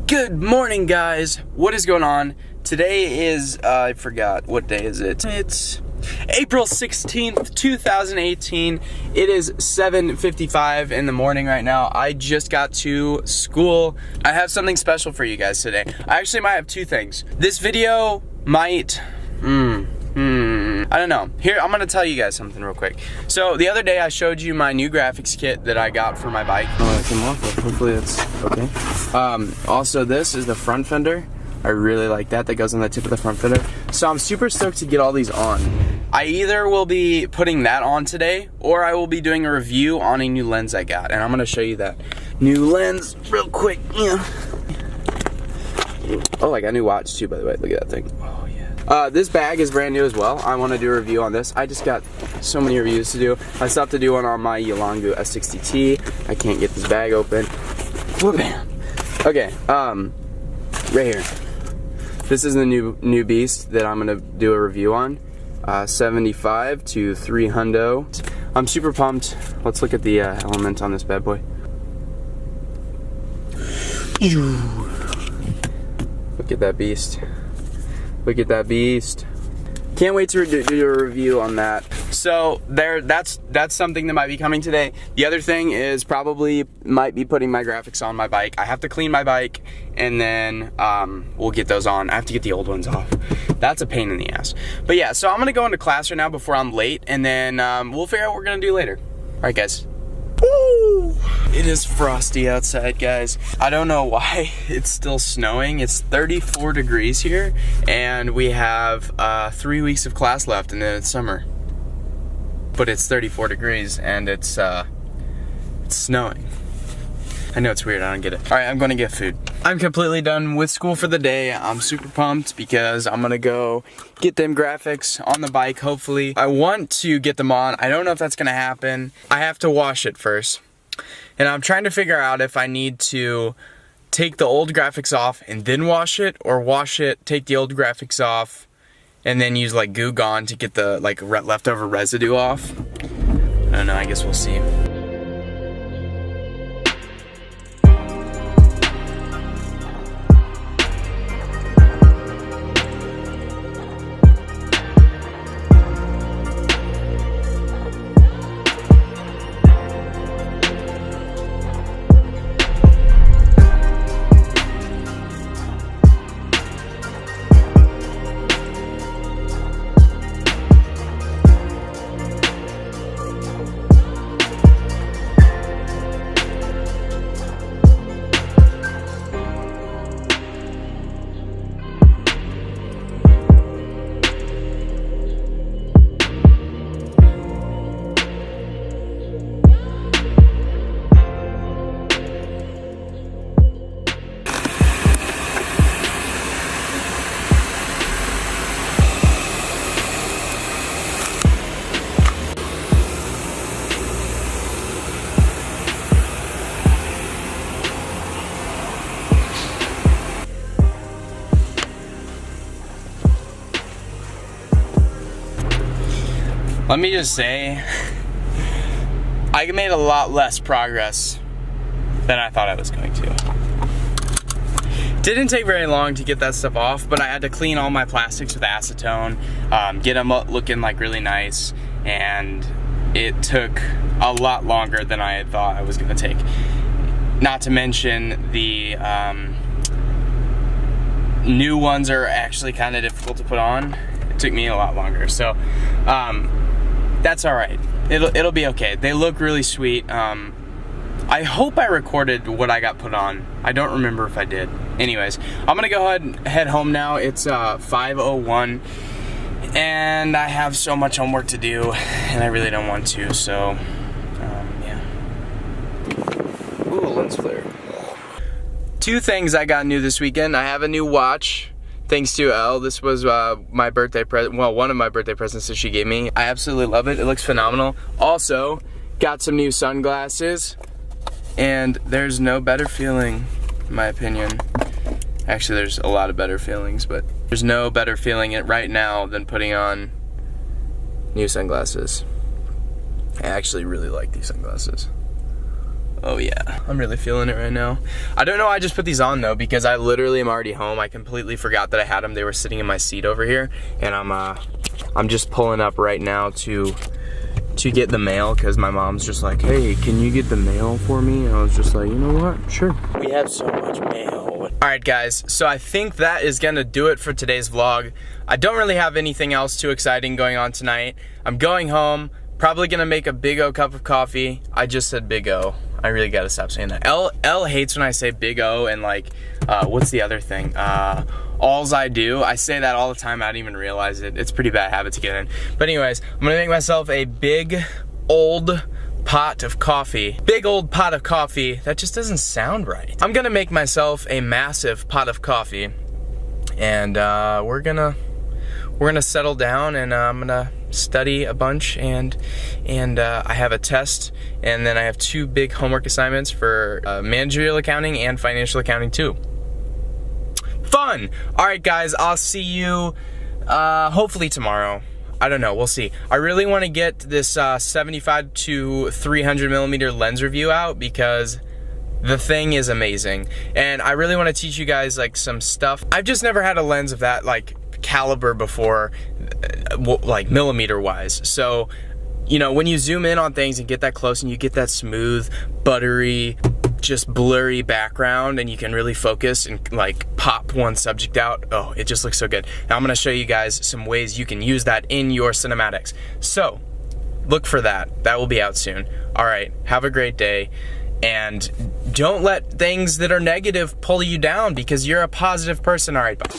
Good morning, guys. What is going on? Today is, I forgot, what day is it? It's April 16th, 2018. It is 7:55 in the morning right now. I just got to school. I have something special for you guys today. I actually might have two things. This video might, I don't know. Here, I'm gonna tell you guys something real quick. So the other day I showed you my new graphics kit that I got for my bike. Oh, I can walk with. Hopefully it's okay. Also, this is the front fender. I really like that. That goes on the tip of the front fender. So I'm super stoked to get all these on. I either will be putting that on today, or I will be doing a review on a new lens I got, and I'm gonna show you that new lens real quick. Yeah. Oh, I got a new watch too, by the way. Look at that thing. Oh yeah. This bag is brand new as well. I want to do a review on this. I just got so many reviews to do. I still have to do one on my Yalangu S60T. I can't get this bag open. Whoop-bam. Okay, right here. This is the new beast that I'm gonna do a review on. 75 to 300. I'm super pumped. Let's look at the element on this bad boy. Look at that beast. Look at that beast. Can't wait to do a review on that. So that's something that might be coming today. The other thing is probably might be putting my graphics on my bike. I have to clean my bike, and then we'll get those on. I have to get the old ones off. That's a pain in the ass. But yeah, so I'm gonna go into class right now before I'm late, and then we'll figure out what we're gonna do later. All right, guys. Woo! It is frosty outside, guys. I don't know why it's still snowing. It's 34 degrees here, and we have 3 weeks of class left, and then it's summer. But it's 34 degrees, and it's snowing. I know it's weird, I don't get it. All right, I'm gonna get food. I'm completely done with school for the day. I'm super pumped because I'm gonna go get them graphics on the bike, hopefully. I want to get them on. I don't know if that's gonna happen. I have to wash it first. And I'm trying to figure out if I need to take the old graphics off and then wash it, or wash it, take the old graphics off, and then use like Goo Gone to get the like leftover residue off. I don't know, I guess we'll see. Let me just say, I made a lot less progress than I thought I was going to. Didn't take very long to get that stuff off, but I had to clean all my plastics with acetone, get them looking like really nice, and it took a lot longer than I had thought it was gonna take. Not to mention the new ones are actually kind of difficult to put on. It took me a lot longer, so that's all right. It'll be okay. They look really sweet. I hope I recorded what I got put on. I don't remember if I did. Anyways, I'm gonna go ahead and head home now. It's 5:01, and I have so much homework to do, and I really don't want to. So, yeah. Ooh, a lens flare. Two things I got new this weekend. I have a new watch. Thanks to Elle. This was my birthday present, well, one of my birthday presents that she gave me. I absolutely love it. It looks phenomenal. Also, got some new sunglasses, and there's no better feeling, in my opinion. Actually, there's a lot of better feelings, but there's no better feeling right now than putting on new sunglasses. I actually really like these sunglasses. Oh yeah, I'm really feeling it right now. I don't know why I just put these on though, because I literally am already home. I completely forgot that I had them. They were sitting in my seat over here, and I'm just pulling up right now to get the mail, because my mom's just like, hey, can you get the mail for me? And I was just like, you know what, sure. We have so much mail. Alright guys, so I think that is gonna do it for today's vlog. I don't really have anything else too exciting going on tonight. I'm going home, probably gonna make a Big O cup of coffee. I just said Big O. I really gotta stop saying that. Elle hates when I say Big O and like, what's the other thing? Alls I do. I say that all the time, I don't even realize it. It's a pretty bad habit to get in. But anyways, I'm gonna make myself a big old pot of coffee. Big old pot of coffee, that just doesn't sound right. I'm gonna make myself a massive pot of coffee, and we're gonna settle down, and I'm gonna study a bunch, and I have a test, and then I have 2 big homework assignments for managerial accounting and financial accounting too. Fun! Alright guys, I'll see you hopefully tomorrow. I don't know, we'll see. I really want to get this 75 to 300 millimeter lens review out, because the thing is amazing, and I really want to teach you guys like some stuff. I've just never had a lens of that like caliber before, like millimeter wise. So, you know, when you zoom in on things and get that close and you get that smooth, buttery, just blurry background, and you can really focus and like pop one subject out, oh, it just looks so good. Now I'm gonna show you guys some ways you can use that in your cinematics. So look for that. That will be out soon. All right, have a great day, and don't let things that are negative pull you down, because you're a positive person. All right, bye.